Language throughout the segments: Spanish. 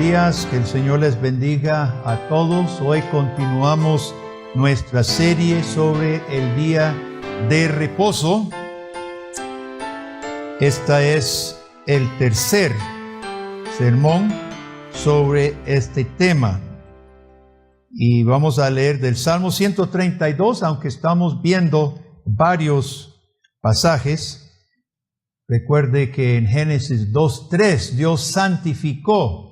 días, que el Señor les bendiga a todos. Hoy continuamos nuestra serie sobre el día de reposo. Este es el tercer sermón sobre este tema. Y vamos a leer del Salmo 132, aunque estamos viendo varios pasajes. Recuerde que en Génesis 2:3 Dios santificó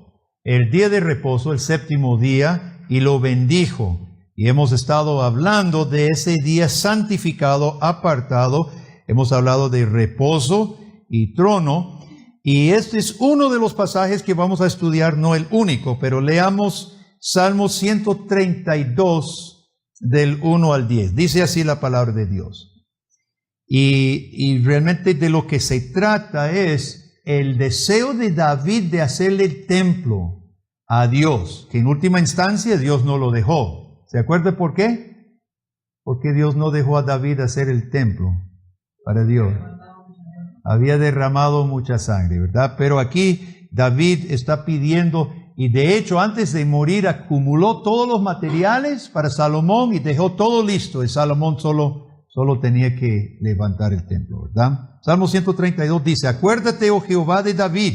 el día de reposo, el séptimo día, y lo bendijo. Y hemos estado hablando de ese día santificado, apartado. Hemos hablado de reposo y trono. Y este es uno de los pasajes que vamos a estudiar, no el único, pero leamos Salmo 132 del 1 al 10. Dice así la palabra de Dios. Y realmente de lo que se trata es el deseo de David de hacerle el templo a Dios, que en última instancia Dios no lo dejó. ¿Se acuerda por qué? Porque Dios no dejó a David hacer el templo para Dios. Había derramado mucha sangre, ¿verdad? Pero aquí David está pidiendo, y de hecho antes de morir acumuló todos los materiales para Salomón y dejó todo listo, y Salomón solo tenía que levantar el templo, ¿verdad? Salmo 132 dice: Acuérdate, oh Jehová, de David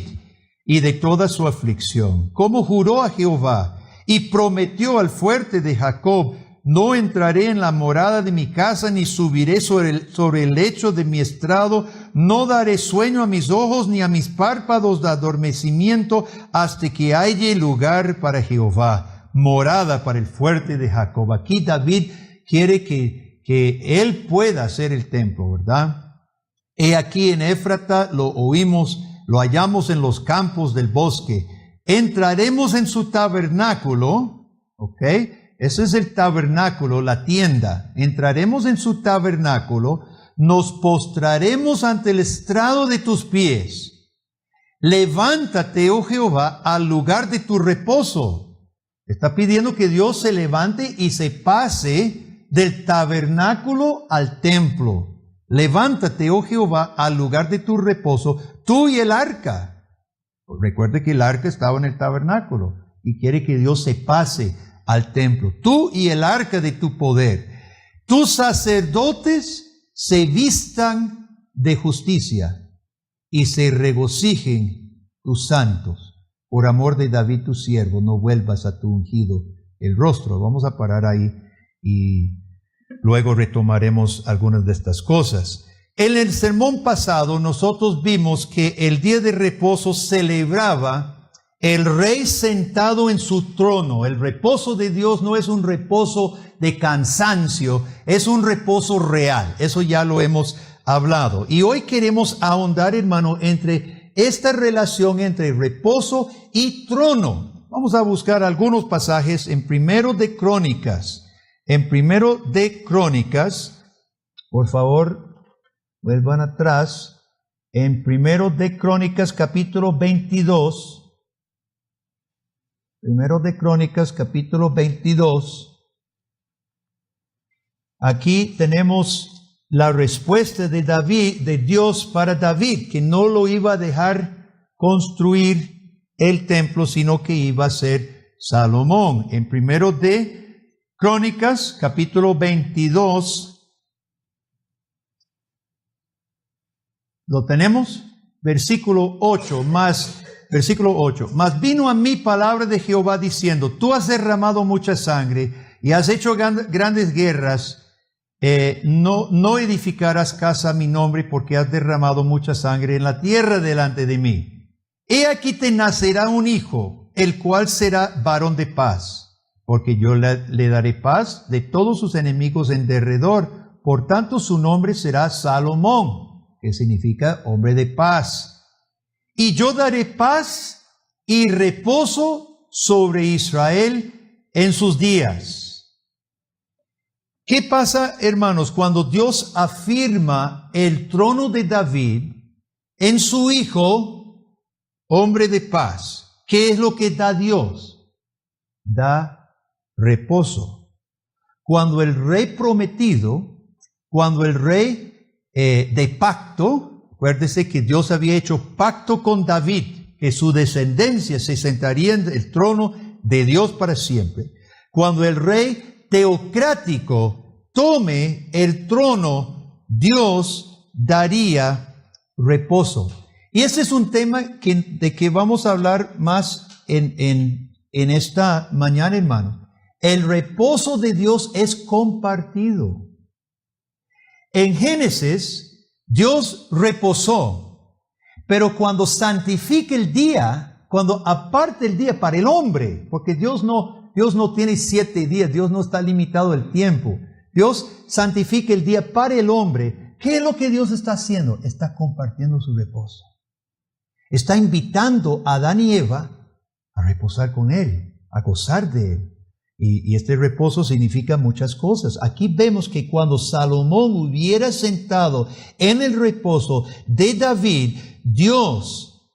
y de toda su aflicción. Como juró a Jehová y prometió al fuerte de Jacob: no entraré en la morada de mi casa, ni subiré sobre el lecho de mi estrado. No daré sueño a mis ojos, ni a mis párpados de adormecimiento, hasta que haya lugar para Jehová, morada para el fuerte de Jacob. Aquí David quiere que él pueda hacer el templo, ¿verdad? He aquí en Éfrata lo oímos, lo hallamos en los campos del bosque. Entraremos en su tabernáculo, ¿ok? Ese es el tabernáculo, la tienda. Entraremos en su tabernáculo, nos postraremos ante el estrado de tus pies. Levántate, oh Jehová, al lugar de tu reposo. Está pidiendo que Dios se levante y se pase del tabernáculo al templo. Levántate, oh Jehová, al lugar de tu reposo, tú y el arca. Recuerde que el arca estaba en el tabernáculo y quiere que Dios se pase al templo. Tú y el arca de tu poder. Tus sacerdotes se vistan de justicia y se regocijen tus santos. Por amor de David tu siervo, no vuelvas a tu ungido el rostro. Vamos a parar ahí y luego retomaremos algunas de estas cosas. En el sermón pasado nosotros vimos que el día de reposo celebraba el rey sentado en su trono. El reposo de Dios no es un reposo de cansancio, es un reposo real. Eso ya lo hemos hablado. Y hoy queremos ahondar, hermano, entre esta relación entre reposo y trono. Vamos a buscar algunos pasajes en Primero de Crónicas. En Primero de Crónicas, por favor, vuelvan atrás. En Primero de Crónicas, capítulo 22. Primero de Crónicas, capítulo 22. Aquí tenemos la respuesta de David, de Dios para David, que no lo iba a dejar construir el templo, sino que iba a ser Salomón. En Primero de Crónicas, capítulo 22. ¿Lo tenemos? Versículo 8. Mas vino a mí palabra de Jehová diciendo: Tú has derramado mucha sangre y has hecho grandes guerras. No edificarás casa a mi nombre, porque has derramado mucha sangre en la tierra delante de mí. He aquí te nacerá un hijo, el cual será varón de paz. Porque yo le daré paz de todos sus enemigos en derredor. Por tanto, su nombre será Salomón, que significa hombre de paz. Y yo daré paz y reposo sobre Israel en sus días. ¿Qué pasa, hermanos, cuando Dios afirma el trono de David en su hijo, hombre de paz? ¿Qué es lo que da Dios? Da reposo. Cuando el rey prometido, cuando el rey de pacto, acuérdese que Dios había hecho pacto con David, que su descendencia se sentaría en el trono de Dios para siempre. Cuando el rey teocrático tome el trono, Dios daría reposo. Y ese es un tema de que vamos a hablar más en esta mañana, hermano. El reposo de Dios es compartido. En Génesis, Dios reposó, pero cuando santifica el día, cuando aparte el día para el hombre, porque Dios no tiene 7 días, Dios no está limitado el tiempo. Dios santifica el día para el hombre. ¿Qué es lo que Dios está haciendo? Está compartiendo su reposo. Está invitando a Adán y Eva a reposar con Él, a gozar de Él. Y este reposo significa muchas cosas. Aquí vemos que cuando Salomón hubiera sentado en el reposo de David, Dios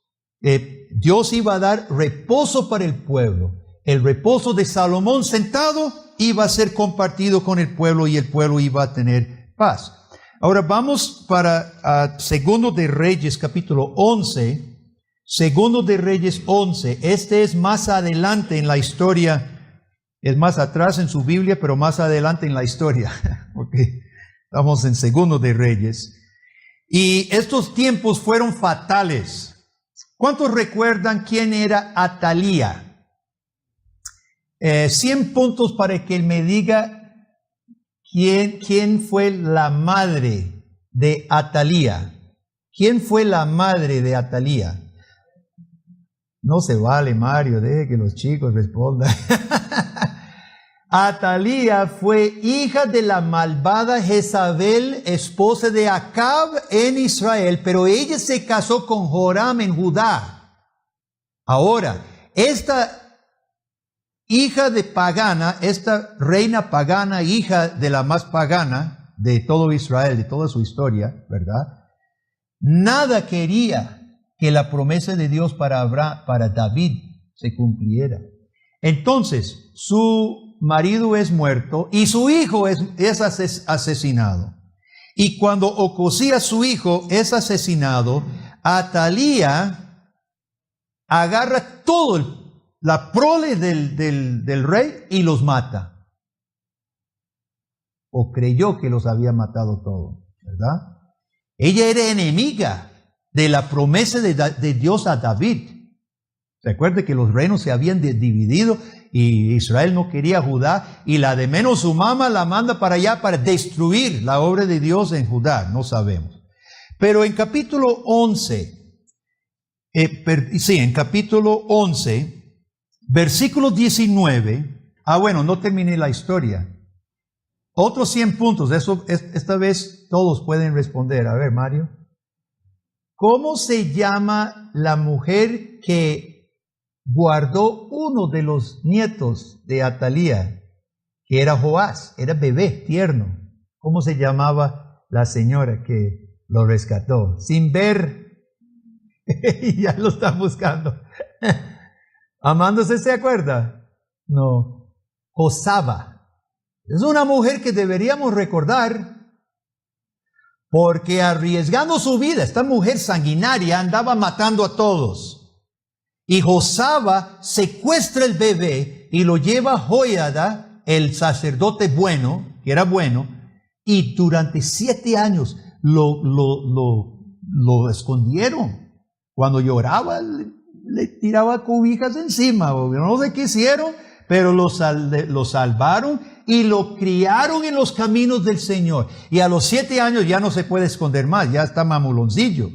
iba a dar reposo para el pueblo. El reposo de Salomón sentado iba a ser compartido con el pueblo y el pueblo iba a tener paz. Ahora vamos para Segundo de Reyes, capítulo 11. Segundo de Reyes 11. Este es más adelante en la historia. Es más atrás en su Biblia, pero más adelante en la historia. Okay. Estamos en Segundo de Reyes. Y estos tiempos fueron fatales. ¿Cuántos recuerdan quién era Atalía? 100 puntos para que él me diga quién fue la madre de Atalía. ¿Quién fue la madre de Atalía? No se vale, Mario, deje que los chicos respondan. Atalía fue hija de la malvada Jezabel, esposa de Acab en Israel, pero ella se casó con Joram en Judá. Ahora, esta hija de pagana, esta reina pagana, hija de la más pagana de todo Israel, de toda su historia, ¿verdad? Nada quería que la promesa de Dios para David se cumpliera. Entonces, su marido es muerto y su hijo es asesinado. Y cuando Ocosías, su hijo, es asesinado, Atalía agarra la prole del rey y los mata. O creyó que los había matado todos, ¿verdad? Ella era enemiga de la promesa de Dios a David. Recuerde que los reinos se habían dividido y Israel no quería a Judá, y la de menos su mamá la manda para allá para destruir la obra de Dios en Judá, no sabemos. Pero en capítulo 11, en capítulo 11, versículo 19, no terminé la historia. Otros 100 puntos, esta vez todos pueden responder. A ver, Mario. ¿Cómo se llama la mujer que guardó uno de los nietos de Atalía, que era Joás, era bebé, tierno? ¿Cómo se llamaba la señora que lo rescató? Sin ver, ya lo están buscando. Amándose, ¿se acuerda? No, Josaba. Es una mujer que deberíamos recordar, porque arriesgando su vida, esta mujer sanguinaria andaba matando a todos. Y Josaba secuestra el bebé y lo lleva a Joiada, el sacerdote bueno, que era bueno, y durante 7 años lo escondieron. Cuando lloraba, le tiraba cobijas encima, no sé qué hicieron, pero lo salvaron y lo criaron en los caminos del Señor. Y a los 7 años ya no se puede esconder más, ya está mamuloncillo.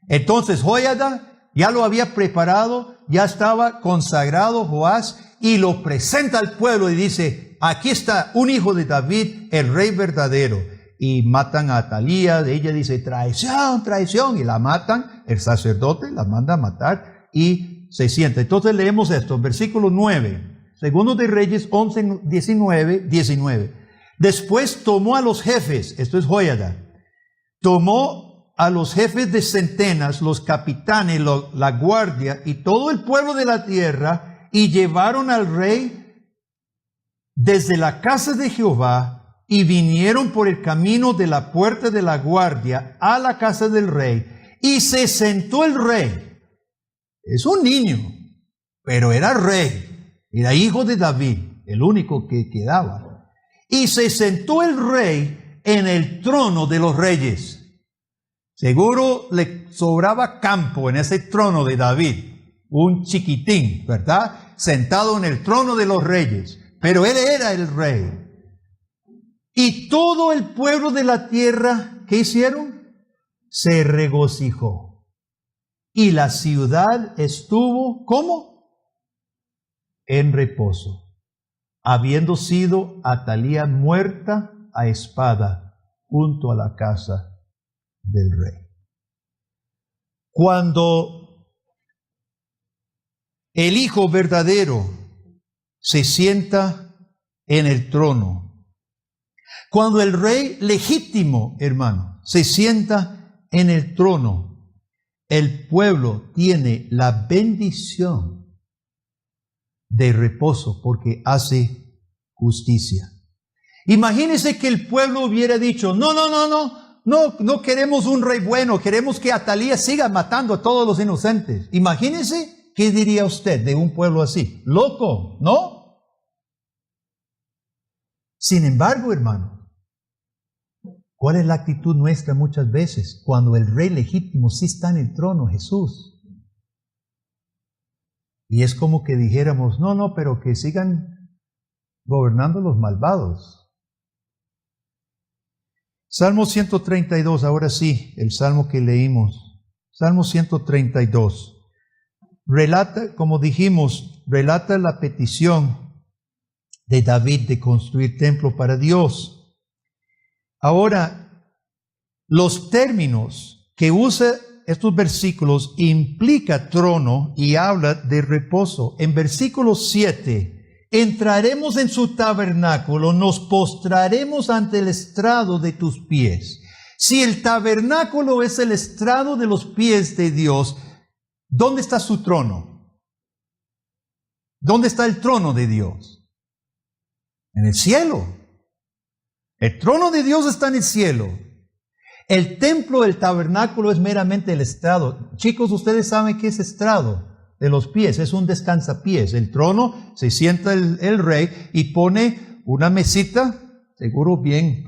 Entonces Joiada ya lo había preparado, ya estaba consagrado Joás, y lo presenta al pueblo y dice: aquí está un hijo de David, el rey verdadero. Y matan a Atalía, ella dice: traición, traición, y la matan. El sacerdote la manda a matar y se sienta. Entonces leemos esto, versículo 9. Segundo de Reyes 11, 19. Después tomó a los jefes, esto es Joiada, tomó a los jefes de centenas, los capitanes, la guardia y todo el pueblo de la tierra, y llevaron al rey desde la casa de Jehová, y vinieron por el camino de la puerta de la guardia a la casa del rey, y se sentó el rey. es un niño, pero era rey, era hijo de David, el único que quedaba. Y se sentó el rey en el trono de los reyes. Seguro le sobraba campo en ese trono de David, un chiquitín, ¿verdad? Sentado en el trono de los reyes, pero él era el rey. Y todo el pueblo de la tierra, ¿qué hicieron? Se regocijó. Y la ciudad estuvo, ¿cómo? En reposo, habiendo sido Atalía muerta a espada junto a la casa del rey. Cuando el Hijo verdadero se sienta en el trono, cuando el rey legítimo, hermano, se sienta en el trono, el pueblo tiene la bendición de reposo porque hace justicia. Imagínense que el pueblo hubiera dicho, no queremos un rey bueno, queremos que Atalía siga matando a todos los inocentes. Imagínense, ¿qué diría usted de un pueblo así? Loco, ¿no? Sin embargo, hermano, ¿cuál es la actitud nuestra muchas veces cuando el rey legítimo sí está en el trono, Jesús? Y es como que dijéramos, no, pero que sigan gobernando los malvados. Salmo 132, ahora sí, el salmo que leímos. Salmo 132. Relata, como dijimos, relata la petición de David de construir templo para Dios. Ahora, los términos que usa estos versículos implica trono y habla de reposo. En versículo 7, entraremos en su tabernáculo, nos postraremos ante el estrado de tus pies. Si el tabernáculo es el estrado de los pies de Dios, ¿dónde está su trono? ¿Dónde está el trono de Dios? En el cielo. El trono de Dios está en el cielo. El templo, el tabernáculo es meramente el estrado. Chicos, ustedes saben qué es estrado de los pies. Es un descansapiés. El trono, se sienta el rey y pone una mesita, seguro bien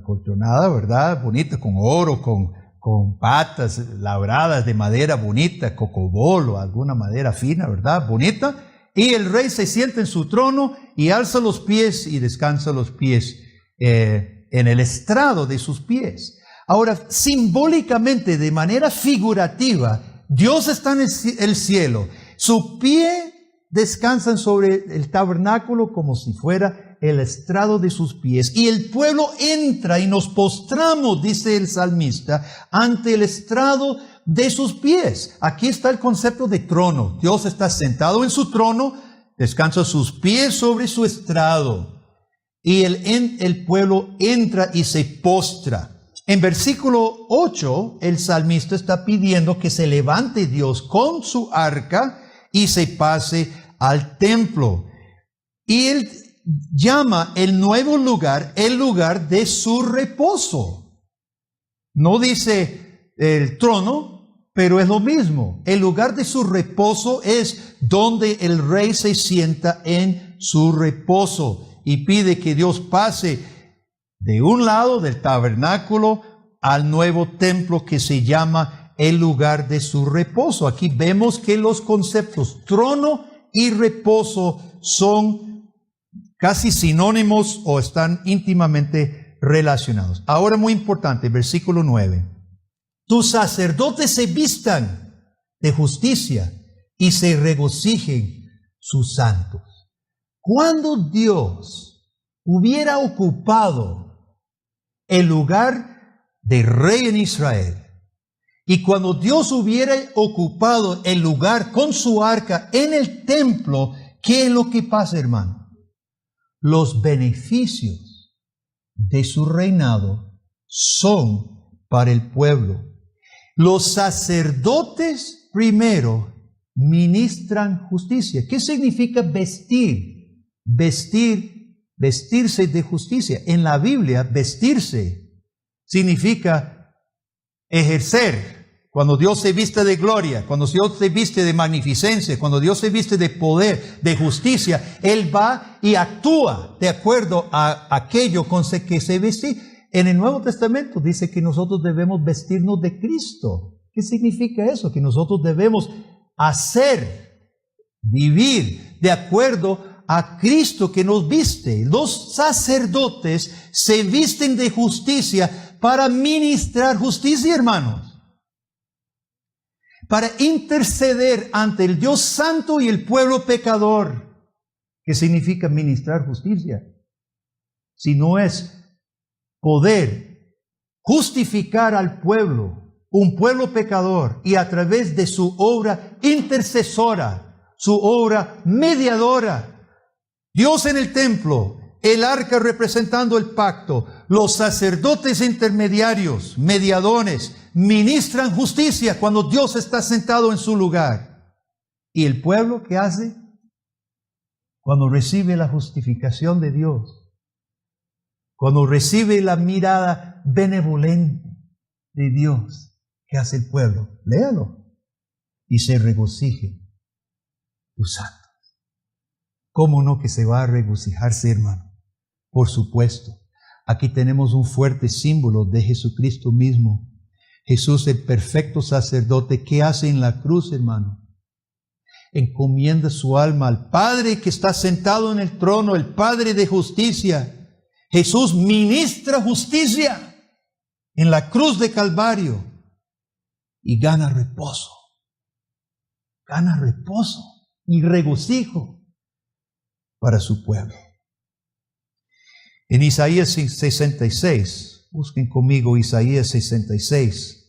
colchonada, ¿verdad? Bonita, con oro, con patas labradas de madera bonita, cocobolo, alguna madera fina, ¿verdad? Bonita. Y el rey se sienta en su trono y alza los pies y descansa los pies en el estrado de sus pies. Ahora, simbólicamente, de manera figurativa, Dios está en el cielo. Su pie descansan sobre el tabernáculo como si fuera el estrado de sus pies. Y el pueblo entra y nos postramos, dice el salmista, ante el estrado de sus pies. Aquí está el concepto de trono. Dios está sentado en su trono, descansa sus pies sobre su estrado. Y el pueblo entra y se postra. En versículo 8, el salmista está pidiendo que se levante Dios con su arca y se pase al templo. Y él llama el nuevo lugar el lugar de su reposo. No dice el trono, pero es lo mismo. El lugar de su reposo es donde el rey se sienta en su reposo y pide que Dios pase de un lado del tabernáculo al nuevo templo que se llama el lugar de su reposo. Aquí vemos que los conceptos trono y reposo son casi sinónimos o están íntimamente relacionados. Ahora, muy importante, versículo 9. Tus sacerdotes se vistan de justicia y se regocijen sus santos. Cuando Dios hubiera ocupado el lugar de rey en Israel, y cuando Dios hubiera ocupado el lugar con su arca en el templo, ¿qué es lo que pasa, hermano? Los beneficios de su reinado son para el pueblo. Los sacerdotes primero ministran justicia. ¿Qué significa vestir? Vestirse de justicia. En la Biblia, vestirse significa ejercer cuando Dios se viste de gloria, cuando Dios se viste de magnificencia, cuando Dios se viste de poder, de justicia, Él va y actúa de acuerdo a aquello con que se viste. En el Nuevo Testamento dice que nosotros debemos vestirnos de Cristo. ¿Qué significa eso? Que nosotros debemos hacer, vivir de acuerdo a Cristo que nos viste. Los sacerdotes se visten de justicia para ministrar justicia, hermanos. Para interceder ante el Dios Santo y el pueblo pecador. ¿Qué significa ministrar justicia? Si no es poder justificar al pueblo, un pueblo pecador, y a través de su obra intercesora, su obra mediadora, Dios en el templo, el arca representando el pacto, los sacerdotes intermediarios, mediadores, ministran justicia cuando Dios está sentado en su lugar. ¿Y el pueblo qué hace? Cuando recibe la justificación de Dios, cuando recibe la mirada benevolente de Dios, ¿qué hace el pueblo? Léalo. Y se regocije tus santos. ¿Cómo no que se va a regocijarse, hermano? Por supuesto. Aquí tenemos un fuerte símbolo de Jesucristo mismo. Jesús, el perfecto sacerdote, ¿qué hace en la cruz, hermano? Encomienda su alma al Padre que está sentado en el trono, el Padre de justicia. Jesús ministra justicia en la cruz de Calvario y gana reposo y regocijo para su pueblo. En Isaías 66, busquen conmigo Isaías 66.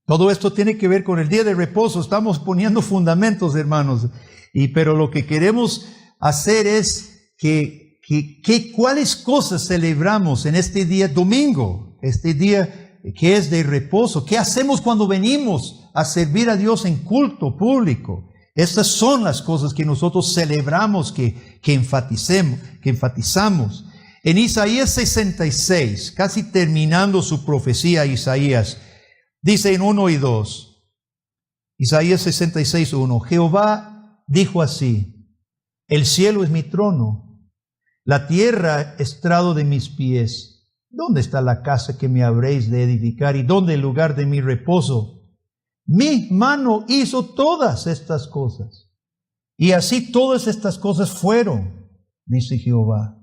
Todo esto tiene que ver con el día de reposo. Estamos poniendo fundamentos, hermanos. Pero lo que queremos hacer es ¿cuáles cosas celebramos en este día domingo? Este día que es de reposo. ¿Qué hacemos cuando venimos a servir a Dios en culto público? Estas son las cosas que nosotros celebramos, que enfatizamos. En Isaías 66, casi terminando su profecía, Isaías, dice en 1 y 2, Isaías 66, 1, Jehová dijo así: el cielo es mi trono, la tierra estrado de mis pies. ¿Dónde está la casa que me habréis de edificar? ¿Y dónde el lugar de mi reposo? Mi mano hizo todas estas cosas. Y así todas estas cosas fueron, dice Jehová.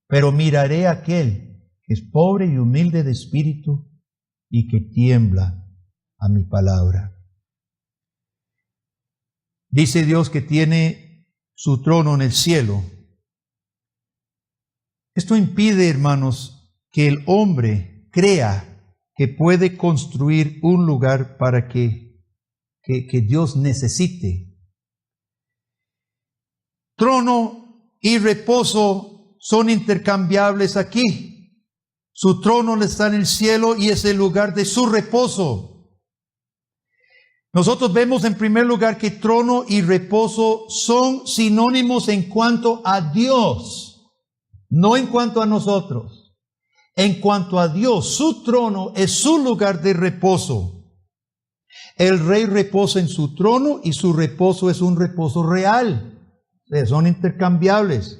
Pero miraré a aquel que es pobre y humilde de espíritu y que tiembla a mi palabra. Dice Dios que tiene su trono en el cielo. Esto impide, hermanos, que el hombre crea que puede construir un lugar para que Dios necesite. Trono y reposo son intercambiables aquí. Su trono está en el cielo y es el lugar de su reposo. Nosotros vemos en primer lugar que trono y reposo son sinónimos en cuanto a Dios, no en cuanto a nosotros. En cuanto a Dios, su trono es su lugar de reposo. El rey reposa en su trono y su reposo es un reposo real. Son intercambiables.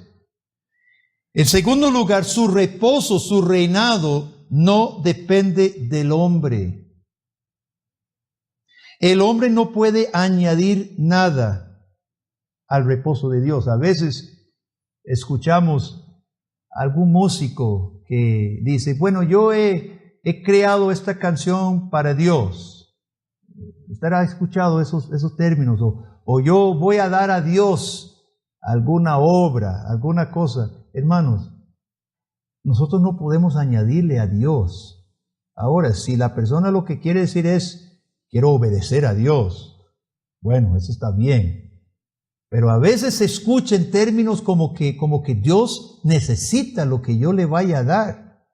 En segundo lugar, su reposo, su reinado, no depende del hombre. El hombre no puede añadir nada al reposo de Dios. A veces escuchamos algún músico que dice, bueno, yo he creado esta canción para Dios. Usted ha escuchado esos términos. O yo voy a dar a Dios alguna obra, alguna cosa. Hermanos, nosotros no podemos añadirle a Dios. Ahora, si la persona lo que quiere decir es, quiero obedecer a Dios, bueno, eso está bien. Pero a veces se escucha en términos como que Dios necesita lo que yo le vaya a dar.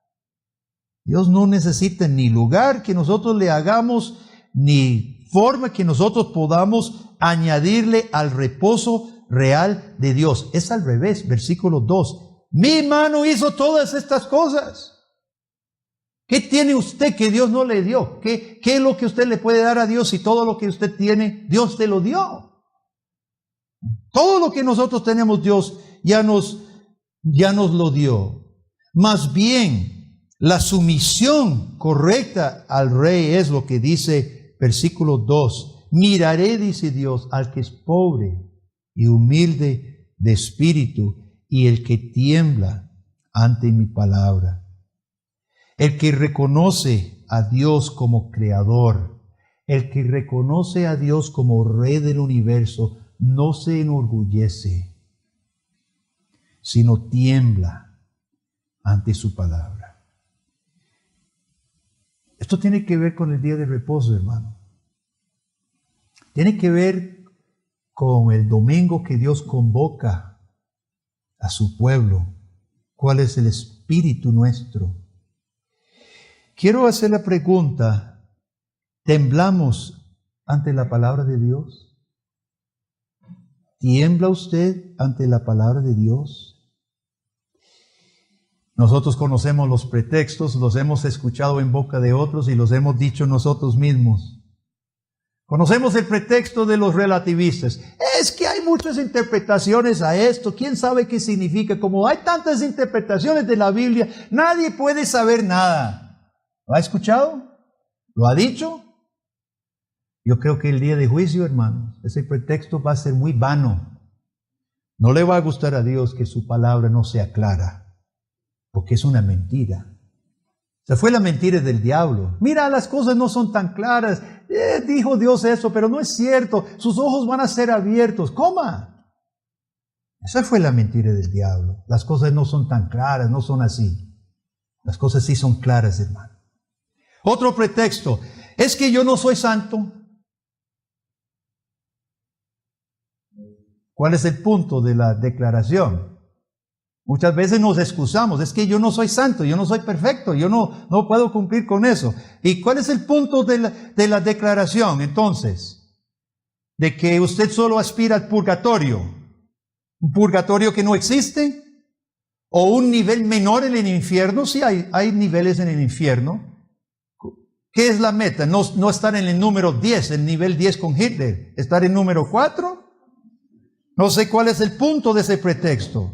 Dios no necesita ni lugar que nosotros le hagamos, ni forma que nosotros podamos añadirle al reposo real de Dios. Es al revés, versículo 2. Mi mano hizo todas estas cosas. ¿Qué tiene usted que Dios no le dio? ¿Qué es lo que usted le puede dar a Dios si todo lo que usted tiene, Dios te lo dio? Todo lo que nosotros tenemos, Dios ya nos lo dio. Más bien, la sumisión correcta al rey es lo que dice versículo 2. Miraré, dice Dios, al que es pobre y humilde de espíritu y el que tiembla ante mi palabra. El que reconoce a Dios como creador, el que reconoce a Dios como rey del universo, no se enorgullece, sino tiembla ante su palabra. Esto tiene que ver con el día de reposo, hermano. Tiene que ver con el domingo que Dios convoca a su pueblo. ¿Cuál es el espíritu nuestro? Quiero hacer la pregunta, ¿temblamos ante la palabra de Dios? ¿Tiembla usted ante la palabra de Dios? Nosotros conocemos los pretextos, los hemos escuchado en boca de otros y los hemos dicho nosotros mismos. Conocemos el pretexto de los relativistas. Es que hay muchas interpretaciones a esto. ¿Quién sabe qué significa? Como hay tantas interpretaciones de la Biblia, nadie puede saber nada. ¿Lo ha escuchado? ¿Lo ha dicho? Yo creo que el día de juicio, hermanos, ese pretexto va a ser muy vano. No le va a gustar a Dios que su palabra no sea clara, porque es una mentira. Esa fue la mentira del diablo. Mira, las cosas no son tan claras. Dijo Dios eso, pero no es cierto. Sus ojos van a ser abiertos. ¡Coma! Esa fue la mentira del diablo. Las cosas no son tan claras, no son así. Las cosas sí son claras, hermano. Otro pretexto, es que yo no soy santo. ¿Cuál es el punto de la declaración? Muchas veces nos excusamos, es que yo no soy santo, yo no soy perfecto, yo no puedo cumplir con eso. ¿Y cuál es el punto de la declaración entonces? De que usted solo aspira al purgatorio. ¿Un purgatorio que no existe? ¿O un nivel menor en el infierno? Sí, hay niveles en el infierno. ¿Qué es la meta? No estar en el número 10, el nivel 10 con Hitler. ¿Estar en número 4? No sé cuál es el punto de ese pretexto.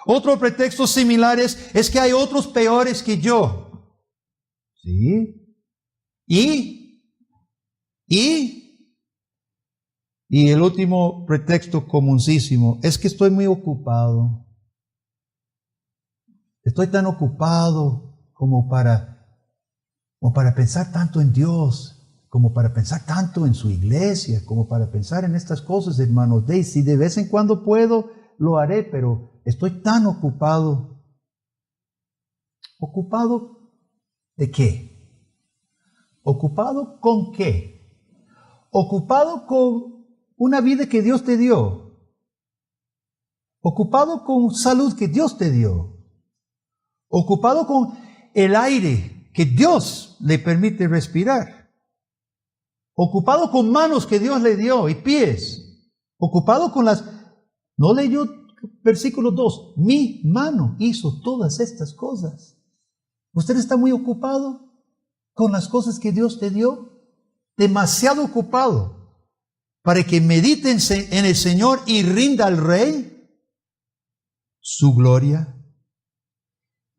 Otro pretexto similar es que hay otros peores que yo. ¿Sí? Y el último pretexto comunísimo es que estoy muy ocupado. Estoy tan ocupado como para pensar tanto en Dios, como para pensar tanto en su iglesia, como para pensar en estas cosas, hermanos. Si de vez en cuando puedo, lo haré, pero estoy tan ocupado. ¿Ocupado de qué? ¿Ocupado con qué? ¿Ocupado con una vida que Dios te dio? ¿Ocupado con salud que Dios te dio? ¿Ocupado con el aire que Dios le permite respirar? Ocupado con manos que Dios le dio y pies. Ocupado con las... ¿No leyó versículo 2? Mi mano hizo todas estas cosas. ¿Usted está muy ocupado con las cosas que Dios te dio? Demasiado ocupado para que mediten en el Señor y rinda al Rey su gloria.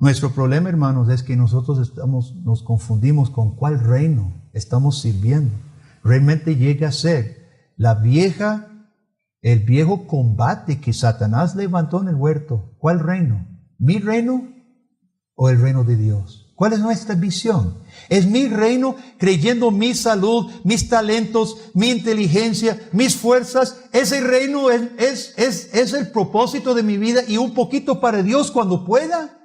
Nuestro problema, hermanos, es que nosotros nos confundimos con cuál reino estamos sirviendo. Realmente llega a ser el viejo combate que Satanás levantó en el huerto. ¿Cuál reino? ¿Mi reino o el reino de Dios? ¿Cuál es nuestra visión? ¿Es mi reino creyendo mi salud, mis talentos, mi inteligencia, mis fuerzas? ¿Ese reino es el propósito de mi vida y un poquito para Dios cuando pueda?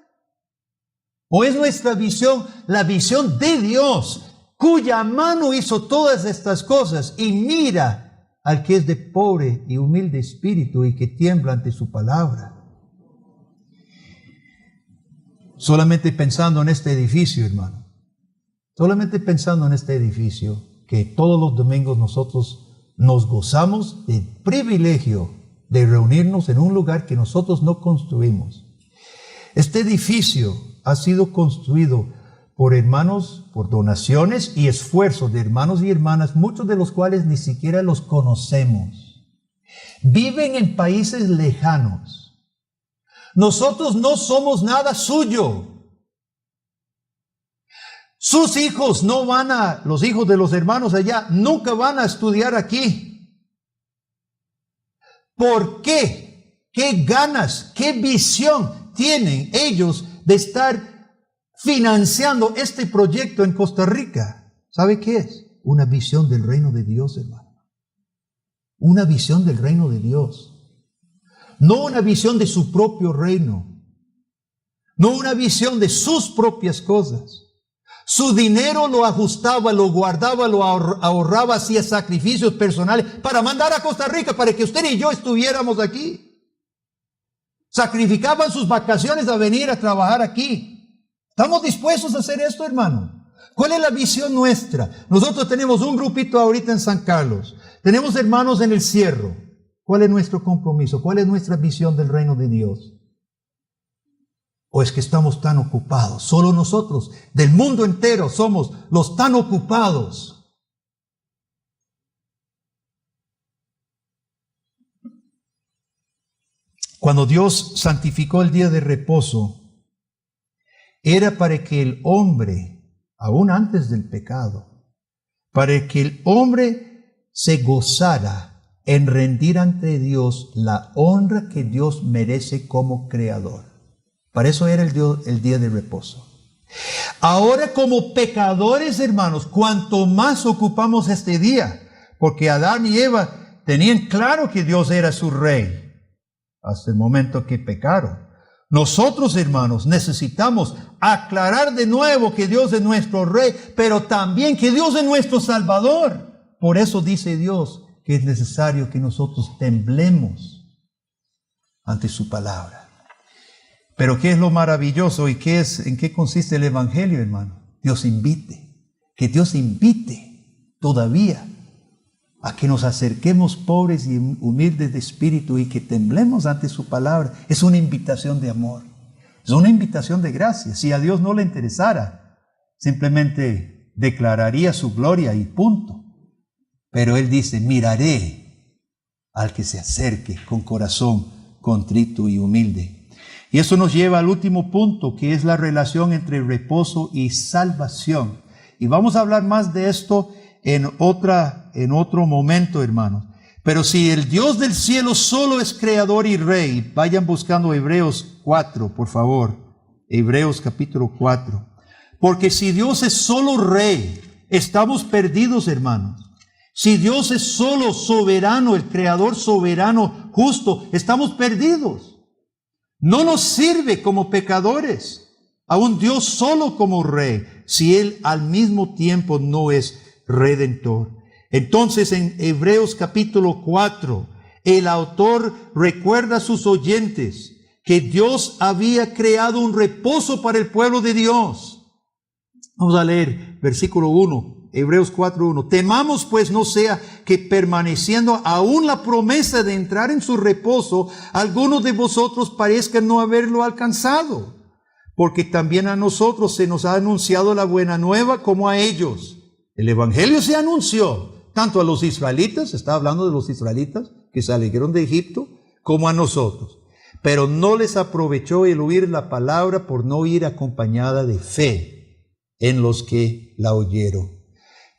¿O es nuestra visión, la visión de Dios, cuya mano hizo todas estas cosas y mira al que es de pobre y humilde espíritu y que tiembla ante su palabra? Solamente pensando en este edificio, hermano, solamente pensando en este edificio, que todos los domingos nosotros nos gozamos del privilegio de reunirnos en un lugar que nosotros no construimos. Este edificio ha sido construido por hermanos, por donaciones y esfuerzos de hermanos y hermanas, muchos de los cuales ni siquiera los conocemos. Viven en países lejanos. Nosotros no somos nada suyo. Sus hijos no van los hijos de los hermanos allá, nunca van a estudiar aquí. ¿Por qué? ¿Qué ganas, qué visión tienen ellos de estar financiando este proyecto en Costa Rica? ¿Sabe qué es? Una visión del reino de Dios, hermano. Una visión del reino de Dios. No una visión de su propio reino. No una visión de sus propias cosas. Su dinero lo ajustaba, lo guardaba, lo ahorraba, hacía sacrificios personales para mandar a Costa Rica, para que usted y yo estuviéramos aquí. Sacrificaban sus vacaciones a venir a trabajar aquí. ¿Estamos dispuestos a hacer esto, hermano? ¿Cuál es la visión nuestra? Nosotros tenemos un grupito ahorita en San Carlos. Tenemos hermanos en el Cierro. ¿Cuál es nuestro compromiso? ¿Cuál es nuestra visión del reino de Dios? ¿O es que estamos tan ocupados? Solo nosotros, del mundo entero, somos los tan ocupados. Cuando Dios santificó el día de reposo, era para que el hombre, aún antes del pecado, para que el hombre se gozara en rendir ante Dios la honra que Dios merece como creador. Para eso era el día de reposo. Ahora, como pecadores, hermanos, cuanto más ocupamos este día, porque Adán y Eva tenían claro que Dios era su rey, hasta el momento que pecaron. Nosotros, hermanos, necesitamos aclarar de nuevo que Dios es nuestro rey, pero también que Dios es nuestro salvador. Por eso dice Dios que es necesario que nosotros temblemos ante su palabra. Pero ¿qué es lo maravilloso y en qué consiste el evangelio, hermano? Dios invite, que Dios invite todavía a que nos acerquemos pobres y humildes de espíritu y que temblemos ante su palabra. Es una invitación de amor, es una invitación de gracia. Si a Dios no le interesara, simplemente declararía su gloria y punto. Pero Él dice, miraré al que se acerque con corazón contrito y humilde. Y eso nos lleva al último punto, que es la relación entre reposo y salvación. Y vamos a hablar más de esto en otro momento, hermanos. Pero si el Dios del cielo solo es creador y rey, vayan buscando Hebreos 4, por favor. Hebreos capítulo 4. Porque si Dios es solo rey, estamos perdidos, hermanos. Si Dios es solo soberano, el creador soberano, justo, estamos perdidos. No nos sirve como pecadores a un Dios solo como rey, si Él al mismo tiempo no es redentor. Entonces en Hebreos capítulo 4, el autor recuerda a sus oyentes que Dios había creado un reposo para el pueblo de Dios. Vamos a leer versículo 1. Hebreos 4:1. Temamos pues no sea que permaneciendo aún la promesa de entrar en su reposo, algunos de vosotros parezcan no haberlo alcanzado, porque también a nosotros se nos ha anunciado la buena nueva como a ellos. El evangelio se anunció tanto a los israelitas, está hablando de los israelitas que salieron de Egipto, como a nosotros. Pero no les aprovechó el oír la palabra por no ir acompañada de fe en los que la oyeron.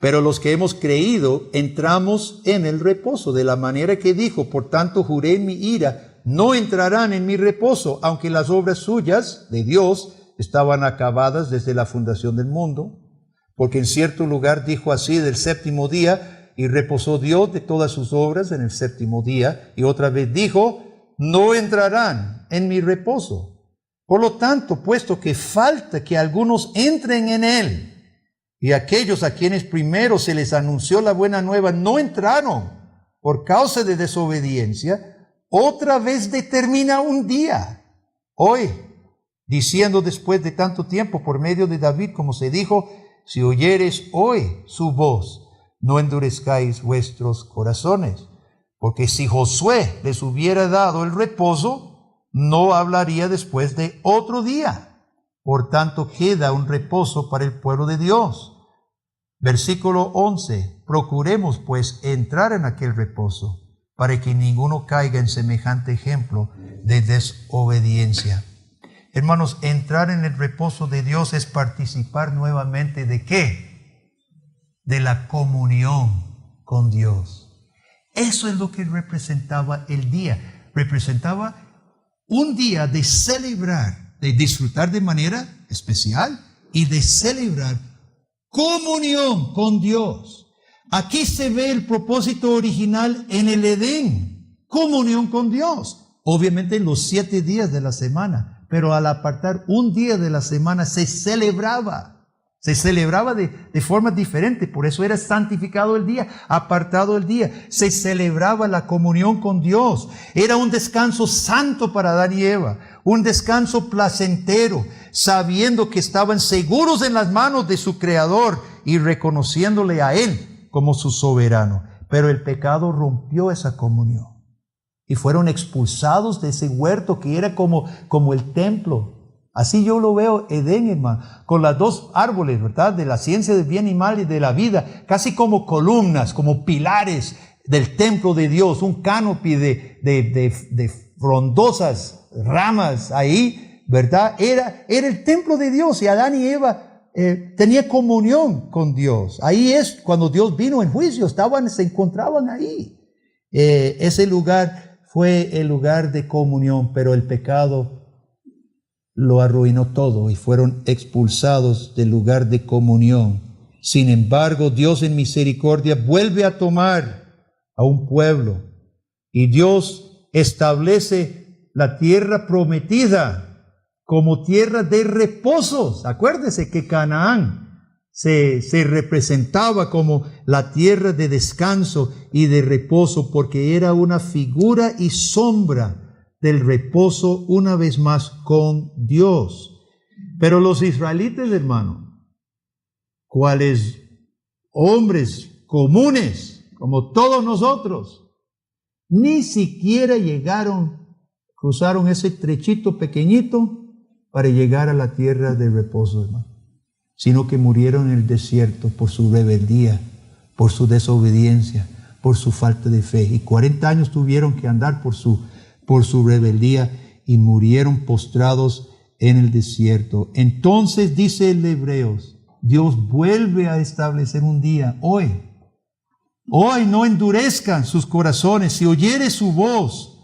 Pero los que hemos creído entramos en el reposo, de la manera que dijo, por tanto juré en mi ira, no entrarán en mi reposo, aunque las obras suyas, de Dios, estaban acabadas desde la fundación del mundo. Porque en cierto lugar dijo así del séptimo día, y reposó Dios de todas sus obras en el séptimo día. Y otra vez dijo, no entrarán en mi reposo. Por lo tanto, puesto que falta que algunos entren en él, y aquellos a quienes primero se les anunció la buena nueva no entraron por causa de desobediencia, otra vez determina un día, hoy, diciendo después de tanto tiempo por medio de David, como se dijo, si oyeres hoy su voz, no endurezcáis vuestros corazones. Porque si Josué les hubiera dado el reposo, no hablaría después de otro día. Por tanto, queda un reposo para el pueblo de Dios. Versículo 11. Procuremos, pues, entrar en aquel reposo, para que ninguno caiga en semejante ejemplo de desobediencia. Hermanos, entrar en el reposo de Dios es participar nuevamente ¿de qué? De la comunión con Dios. Eso es lo que representaba el día. Representaba un día de celebrar, de disfrutar de manera especial y de celebrar comunión con Dios. Aquí se ve el propósito original en el Edén, comunión con Dios. Obviamente los 7 días de la semana, pero al apartar un día de la semana se celebraba de forma diferente. Por eso era santificado el día, apartado el día. Se celebraba la comunión con Dios. Era un descanso santo para Adán y Eva, un descanso placentero, sabiendo que estaban seguros en las manos de su Creador y reconociéndole a Él como su soberano. Pero el pecado rompió esa comunión y fueron expulsados de ese huerto que era como el templo. Así yo lo veo Edén, hermano, con las 2 árboles, ¿verdad? De la ciencia del bien y mal y de la vida, casi como columnas, como pilares del templo de Dios, un canopy de frondosas ramas ahí, ¿verdad? Era el templo de Dios y Adán y Eva tenía comunión con Dios. Ahí es cuando Dios vino en juicio, se encontraban ahí. Ese lugar fue el lugar de comunión, pero el pecado lo arruinó todo y fueron expulsados del lugar de comunión. Sin embargo, Dios en misericordia vuelve a tomar a un pueblo y Dios establece la tierra prometida como tierra de reposos. Acuérdese que Canaán se representaba como la tierra de descanso y de reposo porque era una figura y sombra del reposo una vez más con Dios. Pero los israelitas, hermano, cuales hombres comunes, como todos nosotros, ni siquiera cruzaron ese trechito pequeñito para llegar a la tierra de reposo, hermano, sino que murieron en el desierto por su rebeldía, por su desobediencia, por su falta de fe. Y 40 años tuvieron que andar por su rebeldía y murieron postrados en el desierto. Entonces dice el Hebreos, Dios vuelve a establecer un día, hoy no endurezcan sus corazones, si oyere su voz.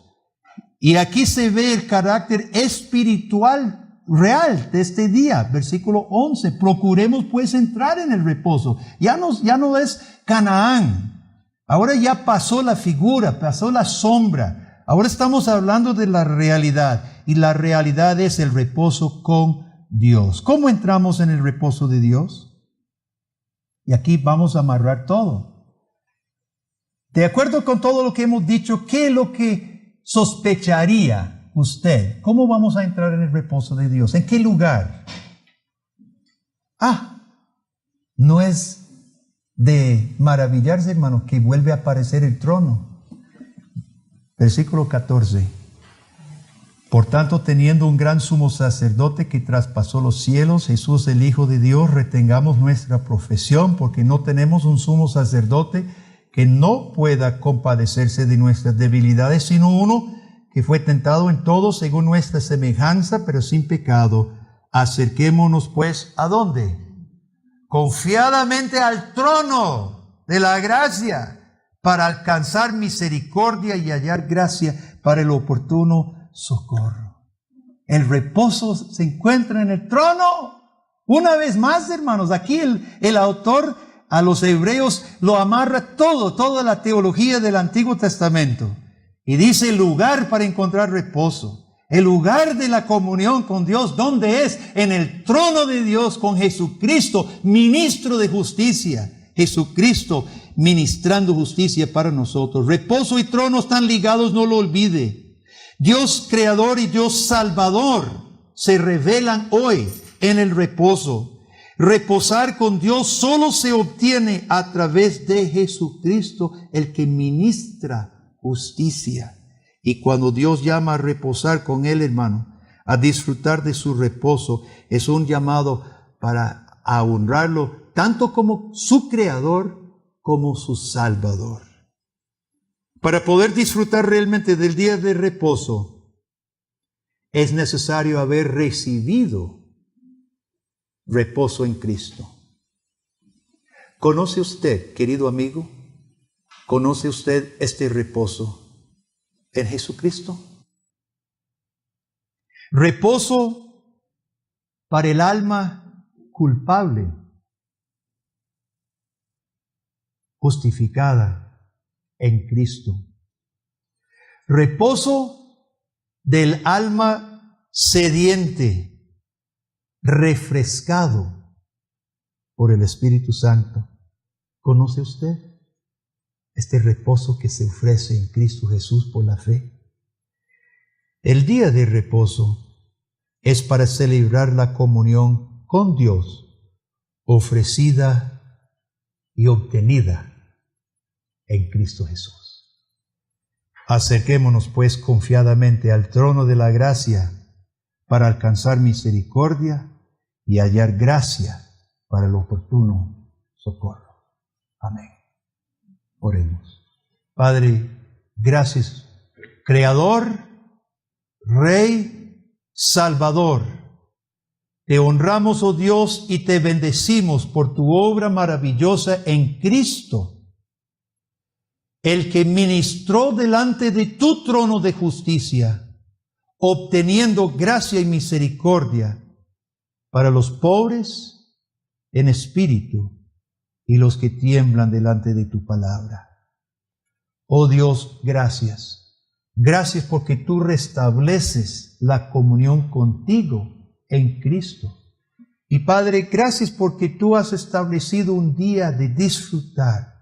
Y aquí se ve el carácter espiritual real de este día. Versículo 11, procuremos pues entrar en el reposo. Ya no es Canaán, ahora ya pasó la figura, pasó la sombra. Ahora estamos hablando de la realidad, y la realidad es el reposo con Dios. ¿Cómo entramos en el reposo de Dios? Y aquí vamos a amarrar todo. De acuerdo con todo lo que hemos dicho, ¿qué es lo que sospecharía usted? ¿Cómo vamos a entrar en el reposo de Dios? ¿En qué lugar? No es de maravillarse, hermano, que vuelve a aparecer el trono. Versículo 14. Por tanto, teniendo un gran sumo sacerdote que traspasó los cielos, Jesús el Hijo de Dios, retengamos nuestra profesión, porque no tenemos un sumo sacerdote que no pueda compadecerse de nuestras debilidades, sino uno que fue tentado en todo según nuestra semejanza, pero sin pecado. Acerquémonos pues, ¿a dónde? Confiadamente al trono de la gracia, para alcanzar misericordia y hallar gracia para el oportuno socorro. El reposo se encuentra en el trono. Una vez más, hermanos, aquí el autor a los hebreos lo amarra toda la teología del Antiguo Testamento. Y dice el lugar para encontrar reposo. El lugar de la comunión con Dios, ¿dónde es? En el trono de Dios con Jesucristo, ministro de justicia. Jesucristo ministrando justicia para nosotros. Reposo y trono están ligados, no lo olvide. Dios creador y Dios salvador se revelan hoy en el reposo. Reposar con Dios solo se obtiene a través de Jesucristo, el que ministra justicia. Y cuando Dios llama a reposar con Él, hermano, a disfrutar de su reposo. Es un llamado para honrarlo tanto como su Creador como su Salvador. Para poder disfrutar realmente del día de reposo, es necesario haber recibido reposo en Cristo. ¿Conoce usted, querido amigo? ¿Conoce usted este reposo en Jesucristo? Reposo para el alma culpable, justificada en Cristo. Reposo del alma sediente, refrescado por el Espíritu Santo. ¿Conoce usted este reposo que se ofrece en Cristo Jesús por la fe? El día de reposo es para celebrar la comunión con Dios, ofrecida y obtenida en Cristo Jesús. Acerquémonos pues confiadamente al trono de la gracia para alcanzar misericordia y hallar gracia para el oportuno socorro. Amén. Oremos. Padre, gracias, Creador, Rey, Salvador. Te honramos, oh Dios, y te bendecimos por tu obra maravillosa en Cristo, el que ministró delante de tu trono de justicia, obteniendo gracia y misericordia para los pobres en espíritu y los que tiemblan delante de tu palabra. Oh Dios, gracias. Gracias porque tú restableces la comunión contigo en Cristo. Y Padre, gracias porque tú has establecido un día de disfrutar,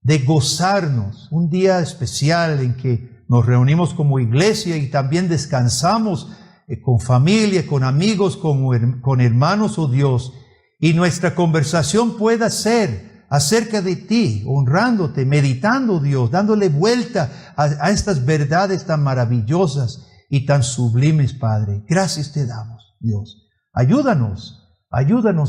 de gozarnos, un día especial en que nos reunimos como iglesia y también descansamos con familia, con amigos, con hermanos, oh Dios, y nuestra conversación pueda ser acerca de ti, honrándote, meditando, Dios, dándole vuelta a estas verdades tan maravillosas y tan sublimes, Padre. Gracias te damos, Dios. Ayúdanos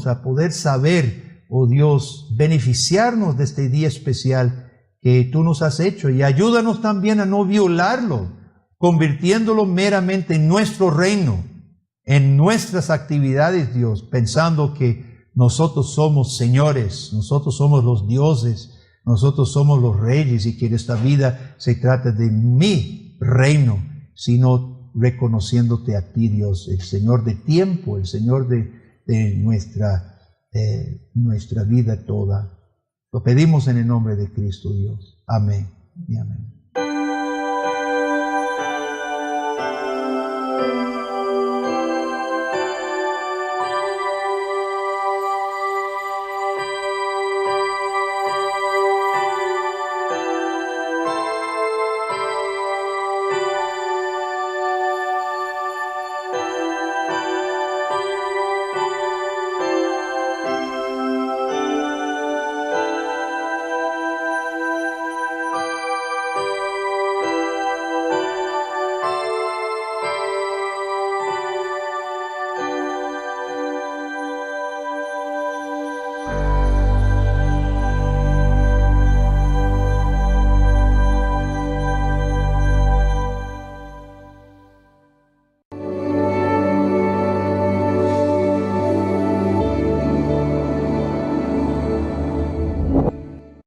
a poder saber, oh Dios, beneficiarnos de este día especial que tú nos has hecho, y ayúdanos también a no violarlo, convirtiéndolo meramente en nuestro reino, en nuestras actividades, Dios, pensando que nosotros somos señores, nosotros somos los dioses, nosotros somos los reyes, y que en esta vida se trata de mi reino, sino reconociéndote a ti, Dios, el Señor de tiempo, el Señor de nuestra vida toda. Lo pedimos en el nombre de Cristo, Dios. Amén y amén.